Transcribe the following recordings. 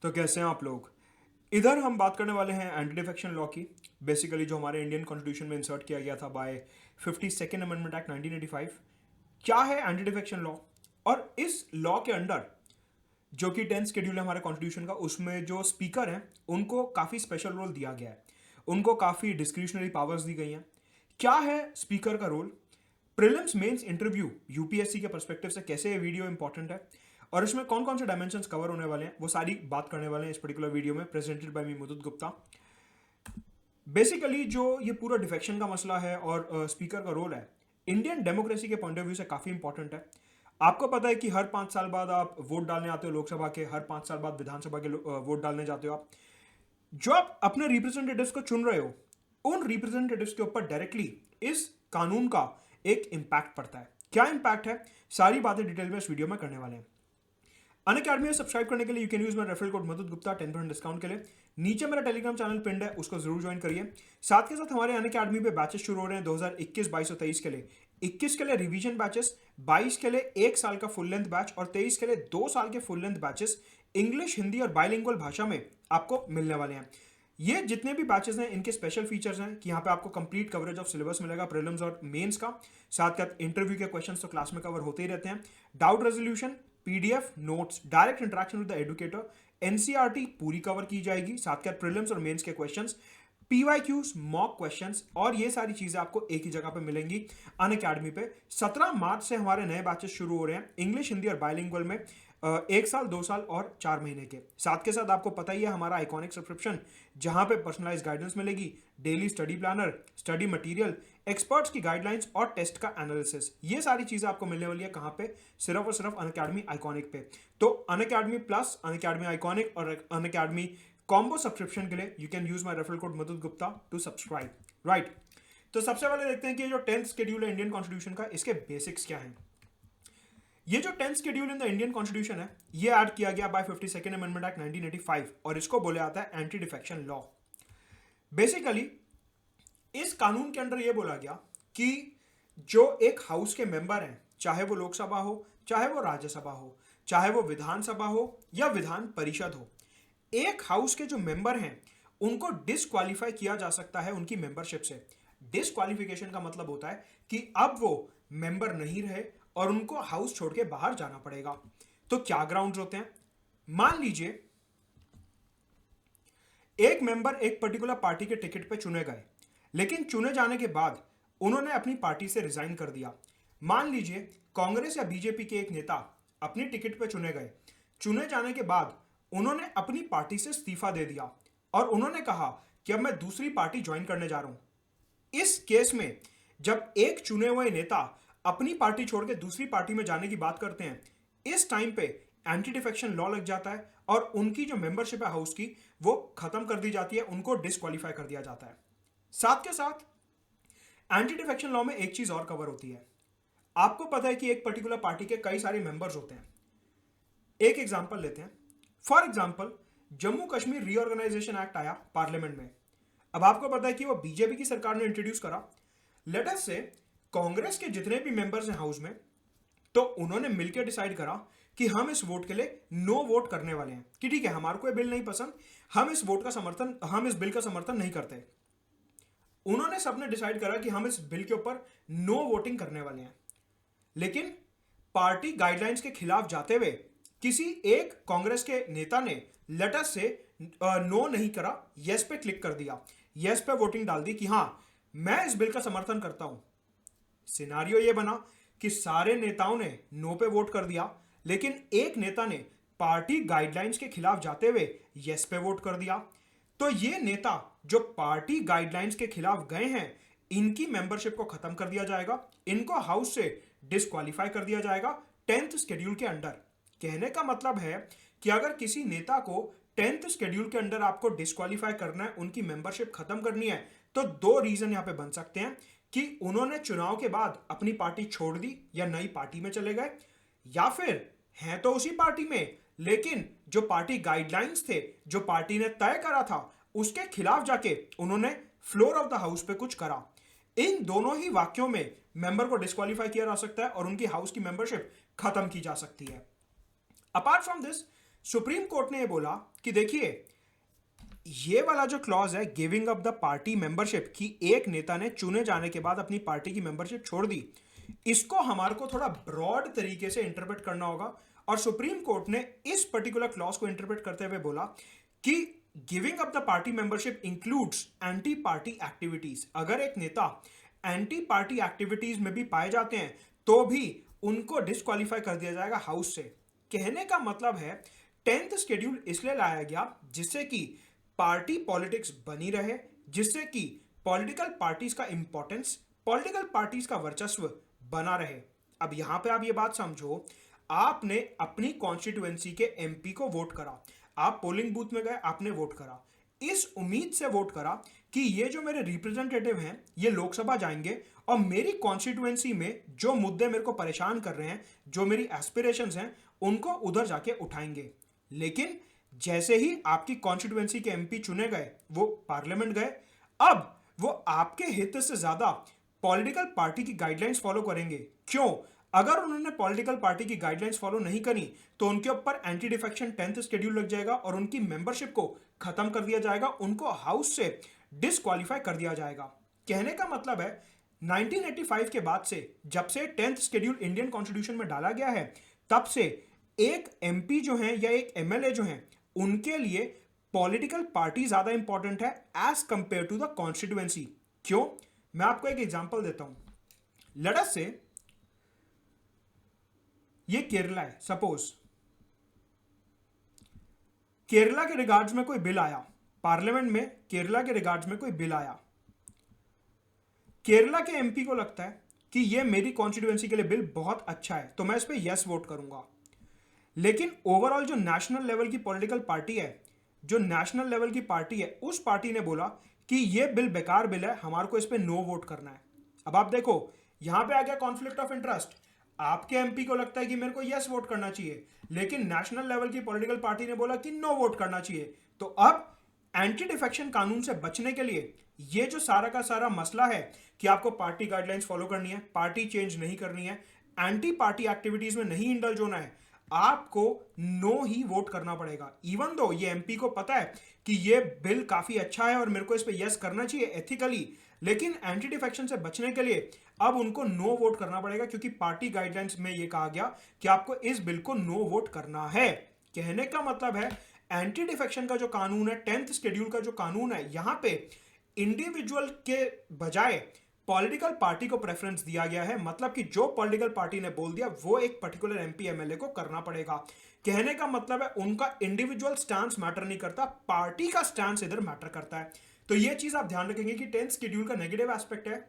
तो कैसे हैं आप लोग। इधर हम बात करने वाले हैं एंटी डिफेक्शन लॉ की। बेसिकली जो हमारे इंडियन कॉन्स्टिट्यूशन में इंसर्ट किया गया था बाय 52nd अमेंडमेंट एक्ट 1985। क्या है एंटी डिफेक्शन लॉ, और इस लॉ के अंडर जो कि 10th शेड्यूल है हमारे कॉन्स्टिट्यूशन का, उसमें जो स्पीकर हैं उनको काफ़ी स्पेशल रोल दिया गया है, उनको काफ़ी डिस्क्रिशनरी पावर्स दी गई हैं। क्या है स्पीकर का role, prelims mains interview UPSC के पर्सपेक्टिव से कैसे ये वीडियो इंपॉर्टेंट है, और इसमें कौन कौन से डायमेंशंस कवर होने वाले हैं, वो सारी बात करने वाले हैं इस पर्टिकुलर वीडियो में, presented by me Mudit Gupta. Basically जो ये पूरा डिफेक्शन का मसला है और स्पीकर का रोल है, इंडियन डेमोक्रेसी के पॉइंट ऑफ व्यू से काफ़ी इंपॉर्टेंट है। आपको पता है कि हर 5 साल बाद आप वोट डालने आते हो लोकसभा के, हर 5 साल बाद विधानसभा के वोट डालने जाते हो आप। जो आप अपने रिप्रेजेंटेटिव्स को चुन रहे हो, उन रिप्रेजेंटेटिव्स के ऊपर डायरेक्टली इस कानून का एक इंपैक्ट पड़ता है। क्या इंपैक्ट है, सारी बातें डिटेल में इस वीडियो में करने वाले हैं। अनअकैडमी में सब्सक्राइब करने के लिए you can use my referral code Madhut Gupta 10% discount के लिए। नीचे मेरा टेलीग्राम चैनल पिंड है, उसको जरूर ज्वाइन करिए। साथ के साथ हमारे अनअकैडमी पे बैचेस शुरू हो रहे हैं 2021, 22 और 23 के लिए। 21 के लिए रिवीजन बैचेस, 22 के लिए 1 साल का फुल लेंथ बैच और 23 के लिए 2 साल के full length batches English, Hindi और बाइलिंगुअल भाषा में आपको मिलने वाले हैं। ये जितने भी बैचेस हैं इनके स्पेशल फीचर्स हैं कि यहाँ पे आपको कंप्लीट कवरेज ऑफ सिलेबस मिलेगा प्रीलिम्स और मेंस का। साथ साथ इंटरव्यू के क्वेश्चंस तो क्लास में कवर होते ही रहते हैं। Doubt resolution, PDF notes, direct interaction with the educator, NCERT पूरी कवर की जाएगी। साथ साथ प्रीलिम्स और मेंस के क्वेश्चंस, पीवाईक्यूज, मॉक क्वेश्चंस, और ये सारी चीजें आपको एक ही जगह पे मिलेंगी अनअकैडमी पे। 17 मार्च से हमारे नए बैचेस शुरू हो रहे हैं इंग्लिश, हिंदी और बाइलिंगुअल में, 1 साल, 2 साल और 4 महीने के। साथ के साथ आपको पता ही है हमारा आइकॉनिक सब्सक्रिप्शन, जहां पे पर्सनलाइज गाइडेंस मिलेगी, daily study planner, study material, experts की गाइडलाइंस और टेस्ट का एनालिसिस। ये सारी चीजें आपको मिलने वाली है कहां पे, सिर्फ और सिर्फ अनअकैडमी आइकॉनिक पे। तो अनअकैडमी प्लस, अनअकैडमी आइकॉनिक और अनअकैडमी कॉम्बो सब्सक्रिप्शन के लिए you can use my referral code Madhut Gupta to subscribe, right. तो सबसे पहले देखते हैं कि जो 10th शेड्यूल है इंडियन कॉन्स्टिट्यूशन का, इसके बेसिक्स क्या हैं। ये जो 10th schedule in the Indian constitution है, ये ऐड किया गया बाय 52nd अमेंडमेंट एक्ट 1985 और इसको बोले जाता है एंटी डिफेक्शन लॉ। बेसिकली इस कानून के अंदर ये बोला गया कि जो एक हाउस के मेंबर हैं, चाहे वो लोकसभा हो, चाहे वो राज्यसभा हो, चाहे वो विधानसभा हो या विधान परिषद हो, एक हाउस के जो मेंबर हैं उनको डिसक्वालीफाई किया जा सकता है उनकी मेंबरशिप से। डिसक्वालिफिकेशन का मतलब होता है कि अब वो मेंबर नहीं रहे और उनको हाउस छोड़ के बाहर जाना पड़ेगा। तो क्या ग्राउंड्स होते हैं, मान लीजिए एक मेंबर एक पर्टिकुलर पार्टी के टिकट पे चुने गए, लेकिन चुने जाने के बाद उन्होंने अपनी पार्टी से रिजाइन कर दिया। मान लीजिए कांग्रेस या बीजेपी के एक नेता अपनी टिकट पे चुने गए, चुने जाने के बाद उन्होंने अपनी पार्टी से इस्तीफा दे दिया और उन्होंने कहा कि अब मैं दूसरी पार्टी ज्वाइन करने जा रहा हूं। इस केस में जब एक चुने हुए नेता अपनी पार्टी छोड़ के दूसरी पार्टी में जाने की बात करते हैं, इस टाइम पे एंटी डिफेक्शन लॉ लग जाता है और उनकी जो मेंबरशिप है हाउस की वो खत्म कर दी जाती है, उनको डिस्क्वालीफाई कर दिया जाता है। साथ के साथ एंटी डिफेक्शन लॉ में एक चीज और कवर होती है। आपको पता है कि एक पर्टिकुलर पार्टी के कई सारे मेंबर्स होते हैं। एक एग्जांपल लेते हैं। For example Jammu Kashmir Reorganisation Act आया पार्लियामेंट में। अब आपको पता है कि वो बीजेपी की सरकार ने इंट्रोड्यूस करा। लेट अस से कांग्रेस के जितने भी मेंबर्स हैं हाउस में, तो उन्होंने मिलकर डिसाइड करा कि हम इस वोट के लिए नो वोट करने वाले हैं कि ठीक है, हमारे को ये बिल नहीं पसंद, हम इस बिल का समर्थन नहीं करते। उन्होंने सबने डिसाइड करा कि हम इस बिल के ऊपर नो वोटिंग करने वाले हैं। लेकिन पार्टी गाइडलाइंस के खिलाफ जाते हुए किसी एक कांग्रेस के नेता ने लेटर से नो नहीं करा, यस पे क्लिक कर दिया, यस पे वोटिंग डाल दी कि हां मैं इस बिल का समर्थन करता हूं। सिनारियो ये बना कि सारे नेताओं ने नो पे वोट कर दिया, लेकिन एक नेता ने पार्टी गाइडलाइंस के खिलाफ जाते हुए यस पे वोट कर दिया। तो ये नेता जो पार्टी गाइडलाइंस के खिलाफ गए हैं, इनकी मेंबरशिप को खत्म कर दिया जाएगा, इनको हाउस से डिस्क्वालीफाई कर दिया जाएगा 10th शेड्यूल के अंडर। कहने का मतलब है कि अगर किसी नेता को 10th शेड्यूल के अंडर आपको डिस्क्वालीफाई करना है, उनकी मेंबरशिप खत्म करनी है, तो 2 रीजन यहां पे बन सकते हैं कि उन्होंने चुनाव के बाद अपनी पार्टी छोड़ दी या नई पार्टी में चले गए, या फिर हैं तो उसी पार्टी में लेकिन जो पार्टी गाइडलाइंस थे, जो पार्टी ने तय करा था, उसके खिलाफ जाके उन्होंने फ्लोर ऑफ द हाउस पे कुछ करा। इन दोनों ही वाक्यों में मेंबर को डिस्क्वालीफाई किया जा सकता है और उनकी हाउस की मेंबरशिप खत्म की जा सकती है। Apart from this, supreme court ने ये बोला कि देखिए, ये वाला जो क्लॉज है giving up the party membership, की एक नेता ने चुने जाने के बाद अपनी पार्टी की मेंबरशिप छोड़ दी, इसको हमारे को थोड़ा ब्रॉड तरीके से इंटरप्रेट करना होगा। और सुप्रीम कोर्ट ने इस पर्टिकुलर क्लॉज को इंटरप्रेट करते हुए बोला कि giving up the party membership includes anti party activities. अगर एक नेता एंटी पार्टी एक्टिविटीज में भी पाए जाते हैं तो भी उनको डिस्क्वालीफाई कर दिया जाएगा हाउस से। कहने का मतलब है 10th शेड्यूल इसलिए लाया गया जिससे कि पार्टी पॉलिटिक्स बनी रहे, जिससे कि पॉलिटिकल पार्टीज का इंपॉर्टेंस, पॉलिटिकल पार्टीज का वर्चस्व बना रहे। अब यहां पे आप ये बात समझो, आपने अपनी कॉन्स्टिट्यूएंसी के एमपी को वोट करा, आप पोलिंग बूथ में गए, आपने वोट करा, इस उम्मीद से वोट करा कि ये जो मेरे रिप्रेजेंटेटिव हैं ये लोकसभा जाएंगे और मेरी कॉन्स्टिट्यूएंसी में जो मुद्दे मेरे को परेशान कर रहे हैं, जो मेरी एस्पिरेशंस हैं, उनको उधर जाके उठाएंगे। लेकिन जैसे ही आपकी कॉन्स्टिट्यूएंसी के एमपी चुने गए, वो पार्लियामेंट गए, अब वो आपके हित से ज्यादा पॉलिटिकल पार्टी की गाइडलाइंस फॉलो करेंगे। क्यों? अगर उन्होंने पॉलिटिकल पार्टी की गाइडलाइंस फॉलो नहीं करी तो उनके ऊपर एंटी डिफेक्शन 10th शेड्यूल लग जाएगा और उनकी मेंबरशिप को खत्म कर दिया जाएगा, उनको हाउस से डिस्क्वालीफाई कर दिया जाएगा। कहने का मतलब है 1985 के बाद से, जब से 10th शेड्यूल इंडियन कॉन्स्टिट्यूशन में डाला गया है, तब से एक एमपी जो है या एक एमएलए जो है, उनके लिए पॉलिटिकल पार्टी ज्यादा इंपॉर्टेंट है as compare to the constituency. क्यों? मैं आपको एक एग्जांपल देता हूं। लेट अस से ये केरला है, सपोज केरला के रिगार्ड्स में कोई बिल आया, पार्लियामेंट में केरला के रिगार्ड्स में कोई बिल आया, केरला के एमपी को लगता है कि ये मेरी कॉन्स्टिट्यूएंसी के लिए बिल बहुत अच्छा है, तो मैं इस पे यस वोट करूंगा। लेकिन ओवरऑल जो नेशनल लेवल की पॉलिटिकल पार्टी है, जो नेशनल लेवल की पार्टी है, उस पार्टी ने बोला कि ये बिल बेकार बिल है, हमारे को इस पे नो वोट करना है। अब आप देखो, यहां पे आ गया कॉन्फ्लिक्ट ऑफ इंटरेस्ट। आपके एमपी को लगता है कि मेरे को यस वोट करना चाहिए, लेकिन नेशनल लेवल की पॉलिटिकल पार्टी ने बोला कि नो वोट करना चाहिए। तो अब एंटी डिफेक्शन कानून से बचने के लिए ये जो सारा का सारा मसला है कि आपको पार्टी गाइडलाइंस फॉलो करनी है, पार्टी चेंज नहीं करनी है, एंटी पार्टी एक्टिविटीज में नहीं इंडल्ज होना है, आपको नो ही वोट करना पड़ेगा। इवन दो ये एमपी को पता है कि ये बिल काफी अच्छा है और मेरे को इस पे यस करना चाहिए एथिकली, लेकिन एंटी डिफेक्शन से बचने के लिए अब उनको नो वोट करना पड़ेगा, क्योंकि पार्टी गाइडलाइंस में ये कहा गया कि आपको इस बिल को नो वोट करना है। कहने का मतलब है एंटी डिफेक्शन का जो कानून है, 10th शेड्यूल का जो कानून है, यहां पे इंडिविजुअल के बजाय पॉलिटिकल पार्टी को प्रेफरेंस दिया गया है। मतलब कि जो पॉलिटिकल पार्टी ने बोल दिया वो एक पर्टिकुलर एमपी एमएलए को करना पड़ेगा। कहने का मतलब है उनका इंडिविजुअल स्टैंस मैटर नहीं करता, पार्टी का स्टैंस इधर मैटर करता है। तो ये चीज आप ध्यान रखेंगे कि 10th शेड्यूल का नेगेटिव एस्पेक्ट है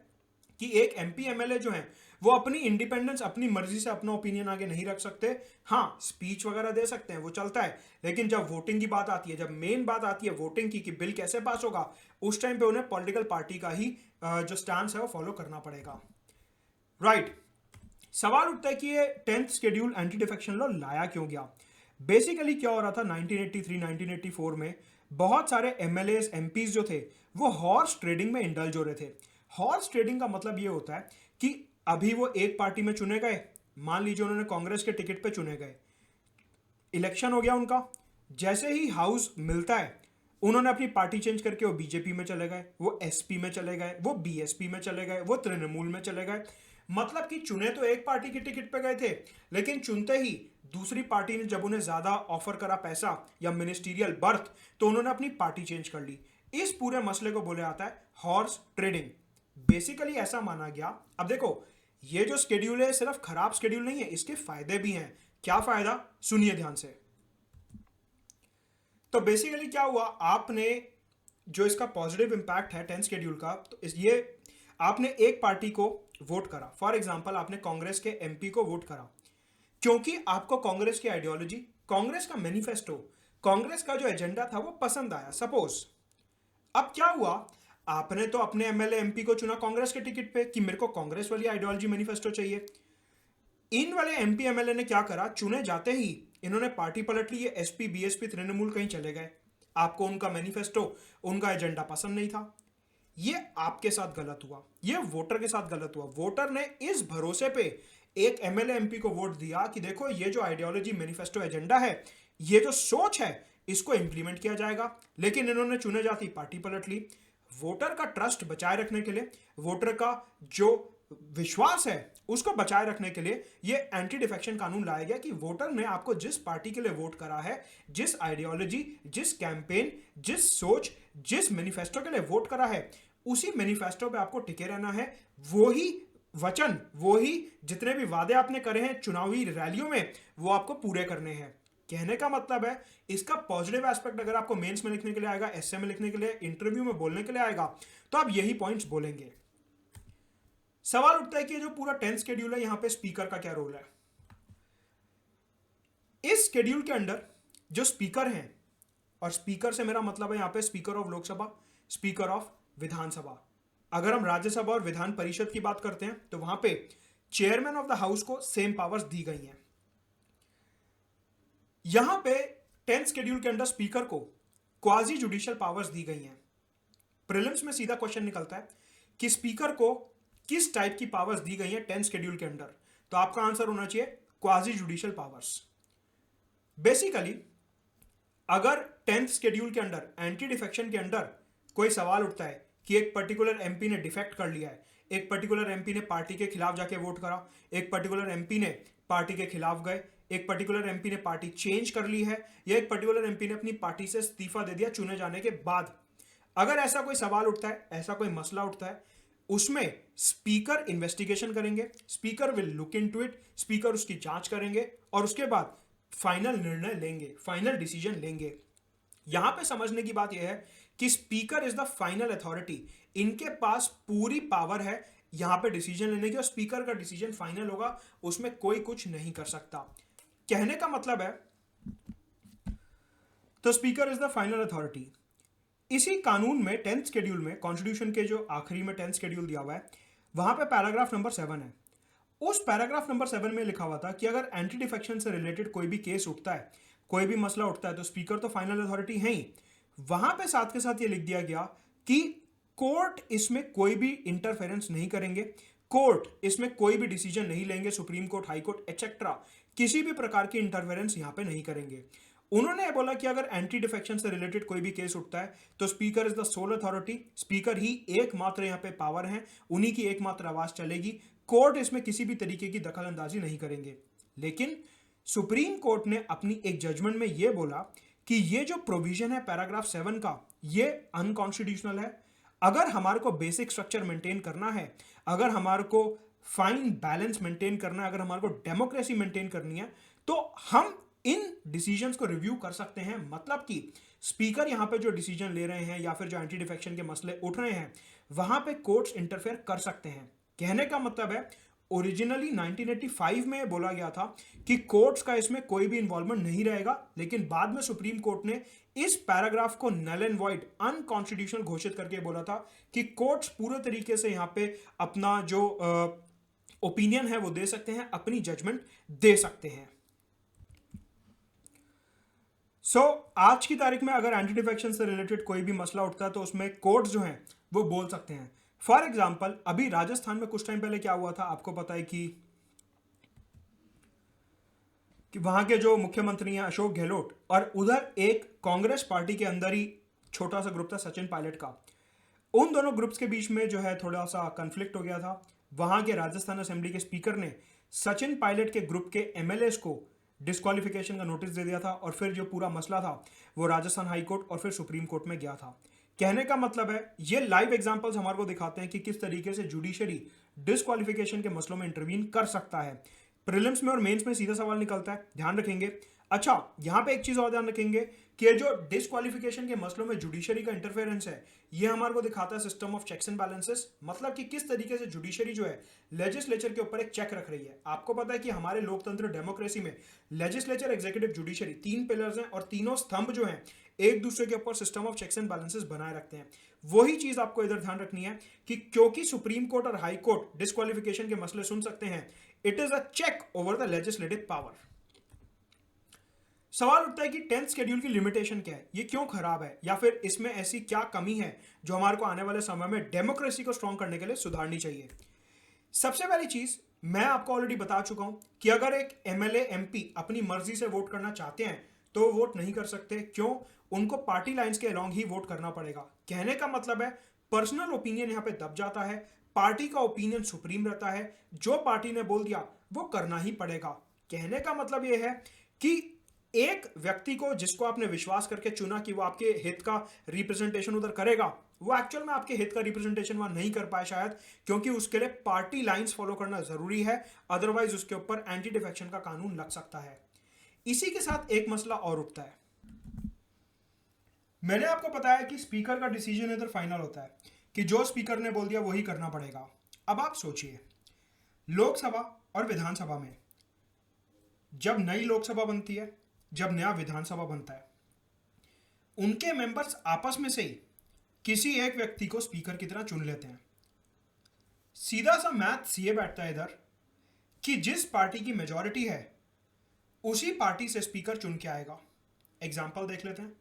कि एक एमपी एमएलए जो है वो अपनी इंडिपेंडेंस, अपनी मर्जी से अपना ओपिनियन आगे नहीं रख सकते। हाँ, स्पीच वगैरह दे सकते हैं, वो चलता है, लेकिन जब वोटिंग की बात आती है, जब मेन बात आती है वोटिंग की कि बिल कैसे पास होगा, उस टाइम पे उन्हें पॉलिटिकल पार्टी का ही जो स्टैंस है वो फॉलो करना पड़ेगा। राइट। सवाल उठता है कि ये 10th schedule anti defection law लाया क्यों गया। बेसिकली क्या हो रहा था 1983 1984 में, बहुत सारे एमएलएस एमपीज जो थे वो हॉर्स ट्रेडिंग में इंडल्ज हो रहे थे। हॉर्स ट्रेडिंग का मतलब ये होता है कि अभी वो एक पार्टी में चुने गए, मान लीजिए उन्होंने कांग्रेस के टिकट पे चुने गए, इलेक्शन हो गया उनका, जैसे ही हाउस मिलता है उन्होंने अपनी पार्टी चेंज करके वो बीजेपी में चले गए, वो एसपी में चले गए, वो बीएसपी में चले गए, वो तृणमूल में चले गए। मतलब कि चुने तो एक पार्टी की टिकट पे गए थे, लेकिन चुनते ही दूसरी पार्टी ने जब उन्हें ज्यादा ऑफर करा पैसा या मिनिस्टीरियल बर्थ, तो उन्होंने अपनी पार्टी चेंज कर ली। इस पूरे मसले को बोला जाता है हॉर्स ट्रेडिंग। बेसिकली ऐसा माना गया। अब देखो, ये जो शेड्यूल है सिर्फ खराब शेड्यूल नहीं है, इसके फायदे भी हैं। क्या फायदा? सुनिए ध्यान से। तो बेसिकली क्या हुआ, आपने जो इसका पॉजिटिव इंपैक्ट है 10th शेड्यूल का, तो ये आपने एक पार्टी को वोट करा, फॉर एग्जांपल आपने कांग्रेस के एमपी को वोट करा, क्योंकि आपको कांग्रेस की आइडियोलॉजी, कांग्रेस का मैनिफेस्टो, कांग्रेस का जो एजेंडा था वो पसंद आया सपोज। अब क्या हुआ, आपने तो अपने एमएलए एमपी को चुना कांग्रेस के टिकट पे कि मेरे को कांग्रेस वाली आइडियोलॉजी मैनिफेस्टो चाहिए। इन वाले एमपी एमएलए ने क्या करा, चुने जाते ही इन्होंने पार्टी पलट ली, ये एसपी बीएसपी तृणमूल कहीं चले गए। आपको उनका मैनिफेस्टो, उनका एजेंडा पसंद नहीं था। ये आपके साथ गलत हुआ, ये वोटर के साथ गलत हुआ। वोटर ने इस भरोसे पे एक एमएलए एमपी को वोट दिया कि देखो ये जो आइडियोलॉजी मैनिफेस्टो एजेंडा है ये जो सोच है इसको इंप्लीमेंट किया जाएगा। लेकिन इन्होंने चुने जाती पार्टी पलट ली। वोटर का ट्रस्ट बचाए रखने के लिए, वोटर का जो विश्वास है उसको बचाए रखने के लिए ये एंटी डिफेक्शन कानून लाया गया कि वोटर ने आपको जिस पार्टी के लिए वोट करा है, जिस आइडियोलॉजी, जिस कैंपेन, जिस सोच, जिस मैनिफेस्टो के लिए वोट करा है, उसी मैनिफेस्टो पे आपको टिके रहना है। वो ही वचन, वो ही जितने भी वादे आपने करे हैं चुनावी रैलियों में, वो आपको पूरे करने हैं। कहने का मतलब है इसका पॉजिटिव एस्पेक्ट अगर आपको मेंस में लिखने के लिए आएगा, एसए में लिखने के लिए, इंटरव्यू में बोलने के लिए आएगा, तो आप यही पॉइंट्स बोलेंगे। सवाल उठता है कि जो पूरा 10 शेड्यूल है यहां पे स्पीकर का क्या रोल है। इस शेड्यूल के अंदर जो स्पीकर हैं, और स्पीकर से मेरा मतलब है यहां पे speaker of Lok Sabha, speaker of Vidhan Sabha. अगर हम राज्यसभा और विधान परिषद की बात करते हैं तो वहां पे चेयरमैन ऑफ द हाउस को सेम पावर्स दी गई हैं। यहां पे 10 शेड्यूल के अंदर स्पीकर को क्वाजी जुडिशियल पावर्स दी गई हैं। प्रीलिम्स में सीधा क्वेश्चन निकलता है कि स्पीकर को किस टाइप की पावर्स दी गई हैं 10 शेड्यूल के अंदर, तो आपका आंसर होना चाहिए क्वाजी जुडिशियल पावर्स। बेसिकली अगर 10th शेड्यूल के अंदर एंटी डिफेक्शन के अंदर कोई सवाल उठता है कि एक पर्टिकुलर एमपी ने डिफेक्ट कर लिया है, एक पर्टिकुलर एमपी ने पार्टी के खिलाफ जाके वोट करा, एक पर्टिकुलर एमपी ने पार्टी के खिलाफ गए, एक पर्टिकुलर एमपी ने पार्टी चेंज कर ली है, या एक पर्टिकुलर एमपी ने अपनी पार्टी से इस्तीफा दे दिया चुने जाने के बाद, अगर ऐसा कोई सवाल उठता है, ऐसा कोई मसला उठता है, उसमें स्पीकर इन्वेस्टिगेशन करेंगे, speaker will look into it, speaker उसकी जांच करेंगे और उसके बाद फाइनल निर्णय लेंगे, फाइनल डिसीजन लेंगे। यहां पे समझने की बात यह है कि speaker is the final authority. इनके पास पूरी पावर है यहां पे डिसीजन लेने की, और स्पीकर का डिसीजन फाइनल होगा, उसमें कोई कुछ नहीं कर सकता। कहने का मतलब है तो speaker is the final authority. इसी कानून में 10th शेड्यूल में, कॉन्स्टिट्यूशन के जो आखिरी में 10th शेड्यूल दिया हुआ है, वहां पे पैराग्राफ नंबर 7 है। उस पैराग्राफ नंबर 7 में लिखा हुआ था कि अगर एंटी डिफेक्शन से रिलेटेड कोई भी केस उठता है, कोई भी मसला उठता है, तो स्पीकर तो फाइनल अथॉरिटी है ही। वहां पे साथ के साथ ये लिख दिया गया कि कोर्ट इसमें कोई भी इंटरफेरेंस नहीं करेंगे, कोर्ट इसमें कोई भी डिसीजन नहीं लेंगे, supreme court, high court etcetera किसी भी प्रकार की इंटरफेरेंस यहां पे नहीं करेंगे। उन्होंने बोला कि अगर एंटी डिफेक्शन से रिलेटेड कोई भी केस उठता है तो speaker is the sole authority, speaker ही एकमात्र यहां पे पावर है, उन्हीं की एकमात्र आवाज चलेगी, कोर्ट इसमें किसी भी तरीके की दखल अंदाजी नहीं करेंगे। लेकिन सुप्रीम कोर्ट ने अपनी एक जजमेंट में यह बोला कि ये जो प्रोविजन है पैराग्राफ 7 का, ये अनकॉन्स्टिट्यूशनल है। अगर हमारे को बेसिक स्ट्रक्चर मेंटेन करना है, अगर हमारे को फाइन बैलेंस मेंटेन करना है, अगर हमारे को डेमोक्रेसी मेंटेन करनी है, तो हम इन डिसीजंस को रिव्यू कर सकते हैं। मतलब कि स्पीकर यहां पे जो डिसीजन ले रहे हैं या फिर जो एंटी डिफेक्शन के मसले उठ रहे हैं, वहां पे कोर्ट्स इंटरफेयर कर सकते हैं। कहने का मतलब है ओरिजिनली 1985 में बोला गया था कि कोर्ट्स का इसमें कोई भी इन्वॉल्वमेंट नहीं रहेगा, लेकिन बाद में सुप्रीम कोर्ट ने इस पैराग्राफ को नल एंड वॉइड, अनकॉन्स्टिट्यूशनल घोषित करके बोला था कि कोर्ट्स पूरे तरीके से यहां पे अपना जो ओपिनियन है वो दे सकते हैं, अपनी जजमेंट दे सकते हैं। आज की तारीख में अगर एंटी डिफेक्शन से रिलेटेड कोई भी मसला उठता है तो उसमें कोर्ट्स जो हैं वो बोल सकते हैं। फॉर एग्जाम्पल अभी राजस्थान में कुछ टाइम पहले क्या हुआ था, आपको पता है कि वहां के जो मुख्यमंत्री हैं अशोक गहलोत, और उधर एक कांग्रेस पार्टी के अंदर ही छोटा सा ग्रुप था सचिन पायलट का। उन दोनों ग्रुप्स के बीच में जो है थोड़ा सा कंफ्लिक्ट हो गया था। वहां के राजस्थान असेंबली के स्पीकर ने सचिन पायलट के ग्रुप के एमएलएस को डिस्क्वालिफिकेशन का नोटिस दे दिया था, और फिर जो पूरा मसला था वो राजस्थान हाई कोर्ट और फिर सुप्रीम कोर्ट में गया था। कहने का मतलब है ये लाइव एग्जांपल्स हमारे को दिखाते हैं कि किस तरीके से जुडिशरी डिस्क्वालिफिकेशन के मसलों में इंटरवीन कर सकता है। प्रीलिम्स में और मेंस में सीधा सवाल निकलता है, ध्यान रखेंगे। अच्छा, यहां पे एक चीज और ध्यान रखेंगे कि जो डिस्क्वालिफिकेशन के मसलों में जुडिशरी का इंटरफेरेंस है, ये हमारे को दिखाता है system of checks and balances. मतलब कि किस तरीके से जुडिशरी जो है लेजिस्लेचर के ऊपर एक चेक रख रही है। आपको पता है कि हमारे लोकतंत्र डेमोक्रेसी में लेजिस्लेचर, एग्जीक्यूटिव, जुडिशरी 3 पिलर्स हैं, और तीनों स्तंभ जो हैं एक दूसरे के ऊपर system of checks and balances बनाए रखते हैं। वही चीज आपको इधर ध्यान रखनी है कि क्योंकि सुप्रीम कोर्ट और हाई कोर्ट डिस्क्वालिफिकेशन के मसले सुन सकते हैं, it is a check over the legislative power. सवाल उठता है कि 10th शेड्यूल की लिमिटेशन क्या है, ये क्यों खराब है, या फिर इसमें ऐसी क्या कमी है जो हमारे को आने वाले समय में डेमोक्रेसी को स्ट्रॉन्ग करने के लिए सुधारनी चाहिए। सबसे पहली चीज मैं आपको ऑलरेडी बता चुका हूं कि अगर एक एमएलए एमपी अपनी मर्जी से वोट करना चाहते हैं तो वोट नहीं कर सकते। क्यों? उनको पार्टी लाइंस के अलोंग ही वोट करना पड़ेगा। कहने का मतलब है पर्सनल ओपिनियन यहां पे दब जाता है, पार्टी का ओपिनियन सुप्रीम रहता है, जो पार्टी ने बोल दिया वो करना ही पड़ेगा। कहने का मतलब यह है कि एक व्यक्ति को जिसको आपने विश्वास करके चुना कि वो आपके हित का रिप्रेजेंटेशन उधर करेगा, वो एक्चुअल में आपके हित का रिप्रेजेंटेशन वहां नहीं कर पाए शायद, क्योंकि उसके लिए पार्टी लाइंस फॉलो करना जरूरी है, अदरवाइज उसके ऊपर एंटी डिफेक्शन का कानून लग सकता है। इसी के साथ एक मसला और उठता है। मैंने आपको बताया कि स्पीकर का डिसीजन इधर फाइनल होता है कि जो स्पीकर ने बोल दिया वही करना पड़ेगा। अब आप सोचिए, लोकसभा और विधानसभा में जब नई लोकसभा बनती है, जब नया विधानसभा बनता है, उनके मेंबर्स आपस में से ही किसी एक व्यक्ति को स्पीकर की तरह चुन लेते हैं। सीधा सा मैथ्स ये बैठता है इधर कि जिस पार्टी की मेजॉरिटी है उसी पार्टी से स्पीकर चुन के आएगा। एग्जाम्पल देख लेते हैं।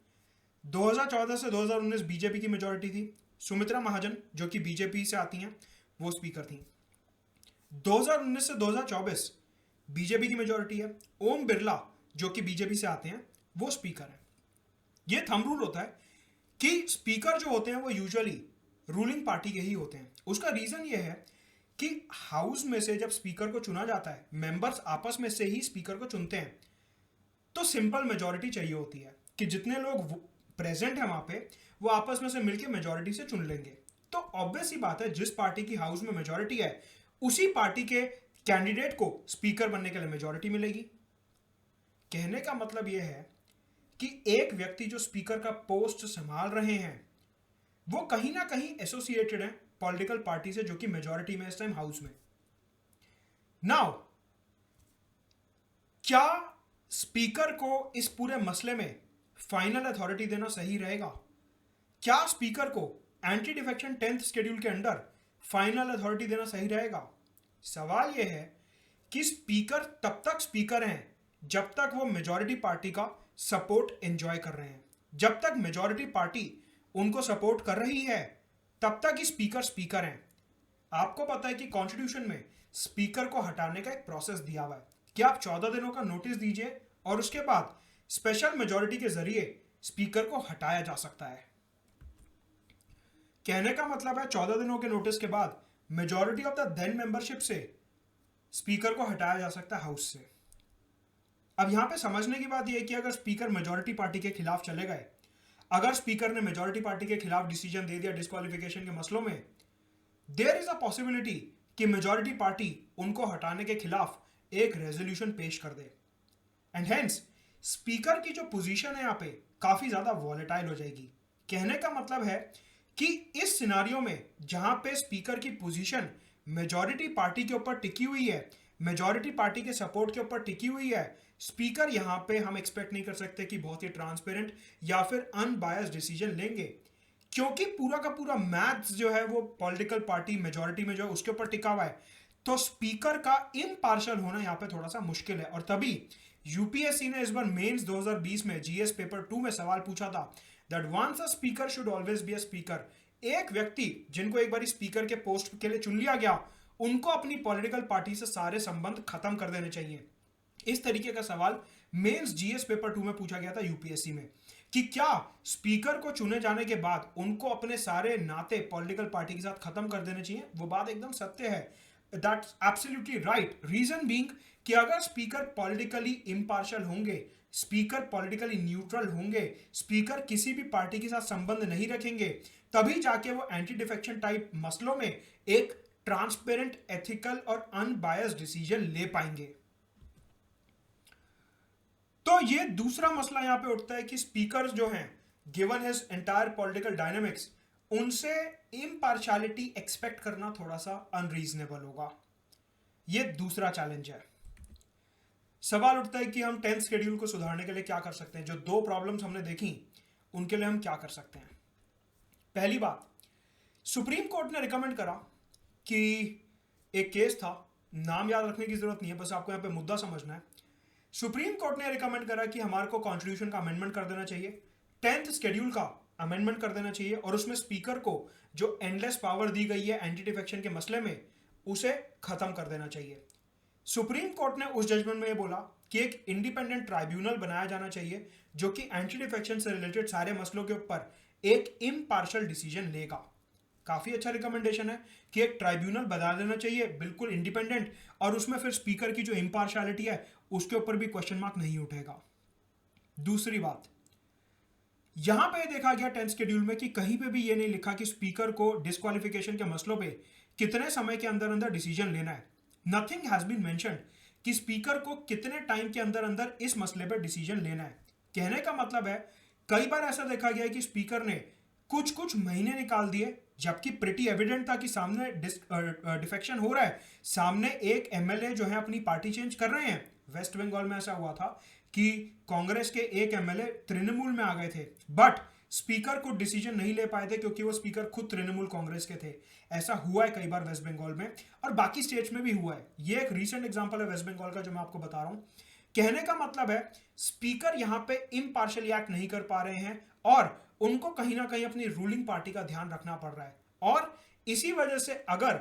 2014 से 2019 बीजेपी की मेजॉरिटी थी, सुमित्रा महाजन जो कि बीजेपी से आती हैं वो स्पीकर थी। 2019 से 2024 बीजेपी की मेजॉरिटी है, ओम बिरला जो कि बीजेपी से आते हैं वो स्पीकर है। ये थंब रूल होता है कि स्पीकर जो होते हैं वो यूजुअली रूलिंग पार्टी के ही होते हैं। उसका रीजन ये है कि हाउस में से जब स्पीकर को चुना जाता है, मेंबर्स आपस में से ही स्पीकर को चुनते हैं, तो सिंपल मेजॉरिटी चाहिए होती है कि जितने लोग प्रेजेंट हैं वहां पे वो आपस में से मिलकर मेजॉरिटी से चुन लेंगे। तो ऑब्वियस ही बात है, जिस पार्टी की हाउस में मेजॉरिटी है उसी पार्टी के कैंडिडेट को स्पीकर बनने के लिए मेजॉरिटी मिलेगी। कहने का मतलब यह है कि एक व्यक्ति जो स्पीकर का पोस्ट संभाल रहे हैं वो कहीं ना कहीं एसोसिएटेड है पॉलिटिकल पार्टी से जो कि मेजॉरिटी में इस टाइम हाउस में। नाउ क्या स्पीकर को इस पूरे मसले में फाइनल अथॉरिटी देना सही रहेगा? क्या स्पीकर को एंटी डिफेक्शन 10th शेड्यूल के अंडर फाइनल अथॉरिटी देना सही रहेगा? सवाल यह है कि स्पीकर तब तक स्पीकर हैं जब तक वो मेजॉरिटी पार्टी का सपोर्ट एंजॉय कर रहे हैं। जब तक मेजॉरिटी पार्टी उनको सपोर्ट कर रही है तब तक ही स्पीकर स्पीकर हैं। आपको पता है कि कॉन्स्टिट्यूशन में स्पीकर को हटाने का एक प्रोसेस दिया हुआ है कि आप 14 दिनों का नोटिस दीजिए और उसके बाद स्पेशल मेजॉरिटी के जरिए स्पीकर को हटाया जा सकता है। कहने का मतलब है 14 दिनों के नोटिस के बाद majority of the then membership से स्पीकर को हटाया जा सकता है हाउस से। अब यहां पे समझने की बात यह है कि अगर स्पीकर मेजॉरिटी पार्टी के खिलाफ चले गए, अगर स्पीकर ने मेजॉरिटी पार्टी के खिलाफ डिसीजन दे दिया डिस्क्वालिफिकेशन के मसलों में, देयर इज अ पॉसिबिलिटी कि मेजॉरिटी पार्टी उनको हटाने के खिलाफ एक रेजोल्यूशन पेश कर दे एंड हेंस स्पीकर की जो पोजीशन है यहाँ पे काफी ज्यादा वॉलेटाइल हो जाएगी। कहने का मतलब है कि इस सिनारियो में जहां पे स्पीकर की पोजीशन मेजॉरिटी पार्टी के ऊपर टिकी हुई है, मेजॉरिटी पार्टी के सपोर्ट के ऊपर टिकी हुई है, स्पीकर यहां पे हम एक्सपेक्ट नहीं कर सकते कि बहुत ही ट्रांसपेरेंट या फिर अनबायस्ड डिसीजन लेंगे, क्योंकि पूरा का पूरा मैथ्स जो है वो पॉलिटिकल पार्टी मेजॉरिटी में जो है उसके ऊपर टिका हुआ है। तो स्पीकर का इम्पार्शियल होना यहाँ पे थोड़ा सा मुश्किल है। और तभी यूपीएससी ने इस बार मेंस 2020 में जीएस पेपर 2 में सवाल पूछा था that once a speaker should always be a speaker. एक व्यक्ति जिनको एक बार स्पीकर के पोस्ट के लिए चुन लिया गया, उनको अपनी पॉलिटिकल पार्टी से सारे संबंध खत्म कर देने चाहिए। इस तरीके का सवाल मेंस जीएस पेपर 2 में पूछा गया था यूपीएससी में कि क्या स्पीकर को चुने जाने के बाद उनको अपने सारे नाते पॉलिटिकल पार्टी के साथ खत्म कर देने चाहिए। वो बात एकदम सत्य है, that's absolutely right. Reason being कि अगर स्पीकर पॉलिटिकली इम्पार्शियल होंगे, स्पीकर पॉलिटिकली न्यूट्रल होंगे, स्पीकर किसी भी पार्टी के साथ संबंध नहीं रखेंगे, तभी जाके वो एंटी डिफेक्शन टाइप मसलों में एक ट्रांसपेरेंट, एथिकल और अनबायस्ड डिसीजन ले पाएंगे। तो ये दूसरा मसला यहां पे उठता है कि स्पीकर जो हैं, given his entire political dynamics, उनसे इम्पार्शियलिटी एक्सपेक्ट करना थोड़ा सा अनरीजनेबल होगा। ये दूसरा चैलेंज है। सवाल उठता है कि हम 10th शेड्यूल को सुधारने के लिए क्या कर सकते हैं। जो दो प्रॉब्लम्स हमने देखी उनके लिए हम क्या कर सकते हैं। पहली बात, सुप्रीम कोर्ट ने रिकमेंड करा कि एक केस था, नाम याद रखने की जरूरत नहीं है, बस आपको यहां पे मुद्दा समझना है। सुप्रीम कोर्ट ने रिकमेंड करा कि हमारे को कॉन्स्टिट्यूशन का अमेंडमेंट कर देना चाहिए, 10th शेड्यूल का अमेंडमेंट कर देना चाहिए और उसमें स्पीकर को जो एंडलेस पावर दी गई है एंटी डिफेक्शन के मसले में, उसे खत्म कर देना चाहिए। सुप्रीम कोर्ट ने उस जजमेंट में ये बोला कि एक इंडिपेंडेंट ट्राइब्यूनल बनाया जाना चाहिए जो कि एंटी डिफेक्शन से रिलेटेड सारे मसलों के ऊपर एक इम्पार्शियल डिसीजन लेगा। काफी अच्छा रिकमेंडेशन है कि एक ट्राइब्यूनल बना देना चाहिए बिल्कुल इंडिपेंडेंट, और उसमें फिर स्पीकर की जो इम्पार्शियलिटी है उसके ऊपर भी क्वेश्चन मार्क नहीं उठेगा। दूसरी बात, यहां पे देखा गया 10th शेड्यूल में कि कहीं पे भी ये नहीं लिखा कि स्पीकर को डिस्क्वालिफिकेशन के मसलों पे कितने समय के अंदर अंदर डिसीजन लेना है। नथिंग हैज बीन मेंशन्ड कि स्पीकर को कितने टाइम के अंदर अंदर इस मसले पर डिसीजन लेना है। कहने का मतलब है कई बार ऐसा देखा गया है कि स्पीकर ने कुछ कुछ महीने निकाल दिए, जबकि प्रिटी एविडेंट था कि सामने डिफेक्शन हो रहा है, सामने एक एमएलए जो है अपनी पार्टी चेंज कर रहे हैं। वेस्ट बंगाल में ऐसा हुआ था कि कांग्रेस के एक एमएलए तृणमूल में आ गए थे, बट स्पीकर को डिसीजन नहीं ले पाए थे क्योंकि वो स्पीकर खुद तृणमूल कांग्रेस के थे। ऐसा हुआ है कई बार वेस्ट बंगाल में, और बाकी स्टेट्स में भी हुआ है। ये एक रीसेंट एग्जांपल है वेस्ट बंगाल का जो मैं आपको बता रहा हूं। कहने का मतलब है स्पीकर यहां पे इम्पार्शियली एक्ट नहीं कर पा रहे हैं और उनको कहीं ना कहीं अपनी रूलिंग पार्टी का ध्यान रखना पड़ रहा है, और इसी वजह से अगर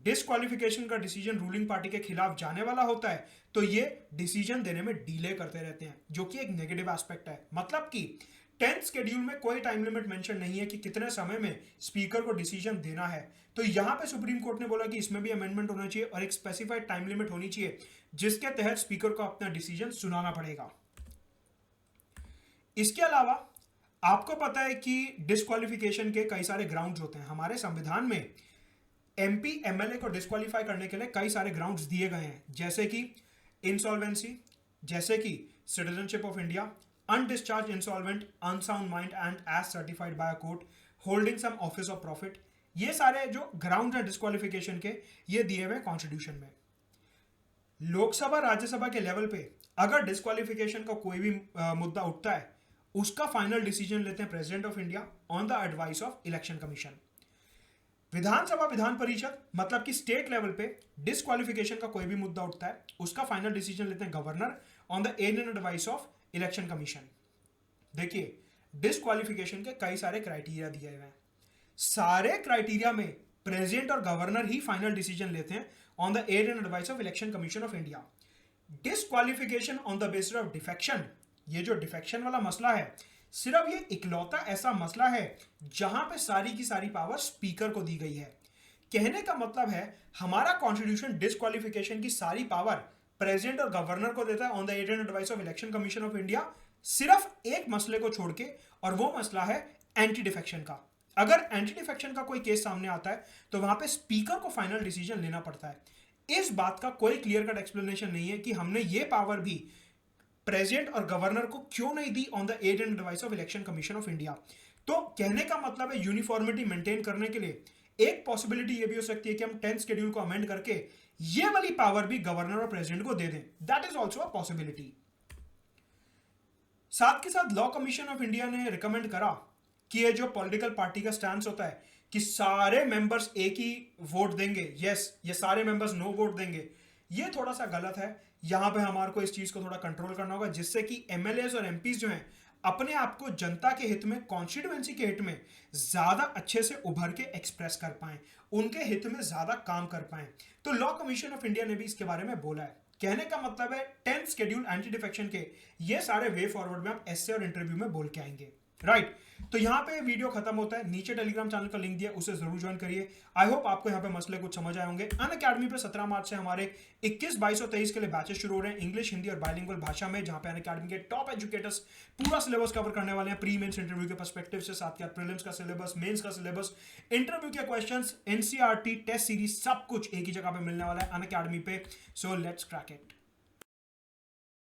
डिस्क्वालिफिकेशन का डिसीजन रूलिंग पार्टी के खिलाफ जाने वाला होता है तो ये डिसीजन देने में डिले करते रहते हैं, जो कि एक नेगेटिव एस्पेक्ट है। मतलब कि 10th शेड्यूल में कोई टाइम लिमिट मेंशन नहीं है कि कितने समय में स्पीकर को डिसीजन देना है। तो यहां पे सुप्रीम कोर्ट ने बोला कि इसमें भी अमेंडमेंट होना चाहिए और एक स्पेसिफाइड टाइम लिमिट होनी चाहिए जिसके तहत स्पीकर को अपना डिसीजन सुनाना पड़ेगा। इसके अलावा आपको पता है कि डिस्क्वालिफिकेशन के कई सारे ग्राउंड्स होते हैं हमारे संविधान में। एमपी एमएलए को डिस्क्वालीफाई करने के लिए कई सारे ग्राउंड्स दिए गए हैं, जैसे कि इंसॉल्वेंसी, जैसे कि citizenship of India, undischarged insolvent, unsound mind and as certified by a court, holding some office of profit. ये सारे जो ग्राउंड है डिस्क्वालिफिकेशन के, ये दिए हुए कॉन्स्टिट्यूशन में। लोकसभा राज्यसभा के लेवल पे अगर डिस्क्वालिफिकेशन का कोई भी मुद्दा उठता है, उसका फाइनल डिसीजन लेते हैं President of India on the advice of Election Commission. Vidhan Sabha Vidhan Parishad मतलब कि स्टेट लेवल पे डिस्क्वालिफिकेशन का कोई भी मुद्दा उठता है, उसका फाइनल डिसीजन लेते हैं governor on the aid and advice of Election Commission. देखिए, डिस्क्वालिफिकेशन के कई सारे क्राइटेरिया दिए हुए हैं, सारे क्राइटेरिया में प्रेसिडेंट और गवर्नर ही फाइनल डिसीजन लेते हैं on the aid and advice of Election Commission of India. Disqualification on the basis of defection, ये जो डिफेक्शन वाला मसला है, सिर्फ ये इकलौता ऐसा मसला है जहां पे सारी की सारी पावर स्पीकर को दी गई है। कहने का मतलब है हमारा कॉन्स्टिट्यूशन डिस्क्वालिफिकेशन की सारी पावर प्रेसिडेंट और गवर्नर को देता है on the aid and advice of Election Commission of India, सिर्फ एक मसले को छोड़ के, और वो मसला है एंटी डिफेक्शन का। अगर एंटी डिफेक्शन का कोई केस सामने आता है तो वहां पे स्पीकर को फाइनल डिसीजन लेना पड़ता है। इस बात का कोई क्लियर कट एक्सप्लेनेशन नहीं है कि हमने ये पावर भी प्रेसिडेंट और गवर्नर को क्यों नहीं दी on the aid and advice of Election Commission of India. तो कहने का मतलब है यूनिफॉर्मिटी मेंटेन करने के लिए एक पॉसिबिलिटी ये भी हो सकती है कि हम 10th शेड्यूल को अमेंड करके ये वाली पावर भी गवर्नर और प्रेसिडेंट को दे दें। That is also a possibility. साथ के साथ लॉ कमीशन ऑफ इंडिया ने रिकमेंड करा कि ये जो पॉलिटिकल पार्टी का स्टैंड होता है कि सारे मेंबर्स एक ही वोट देंगे, यस, ये सारे मेंबर्स नो वोट देंगे, ये थोड़ा सा गलत है। यहां पे हमारे को इस चीज को थोड़ा कंट्रोल करना होगा जिससे कि एमएलएस और एमपीज जो हैं अपने आप को जनता के हित में, कॉन्स्टिट्यूएंसी के हित में ज्यादा अच्छे से उभर के एक्सप्रेस कर पाए, उनके हित में ज्यादा काम कर पाए। तो लॉ कमीशन ऑफ इंडिया ने भी इसके बारे में बोला है। कहने का मतलब है 10th शेड्यूल एंटी डिफेक्शन के ये सारे वे फॉरवर्ड में हम एस्से और इंटरव्यू में बोल के आएंगे, राइट। तो यहाँ पे वीडियो खत्म होता है, नीचे टेलीग्राम चैनल का लिंक दिया, उसे जरूर ज्वाइन करिए। आई होप आपको यहाँ पे मसले कुछ समझ आए होंगे। अनअकैडमी पे 17 मार्च से हमारे 21, 22 और 23 के लिए बैचेस शुरू हो रहे हैं इंग्लिश, हिंदी और बाइलिंगुअल भाषा में, जहाँ पे अनअकैडमी के टॉप एजुकेटर्स पूरा सिलेबस कवर करने वाले हैं प्री मेंस इंटरव्यू के पर्सपेक्टिव से, साथ ही प्रीलिम्स का सिलेबस, मेंस का सिलेबस, इंटरव्यू के क्वेश्चंस, एनसीईआरटी टेस्ट सीरीज, सब कुछ एक ही जगह पे मिलने वाला है अनअकैडमी पे। So let's crack it.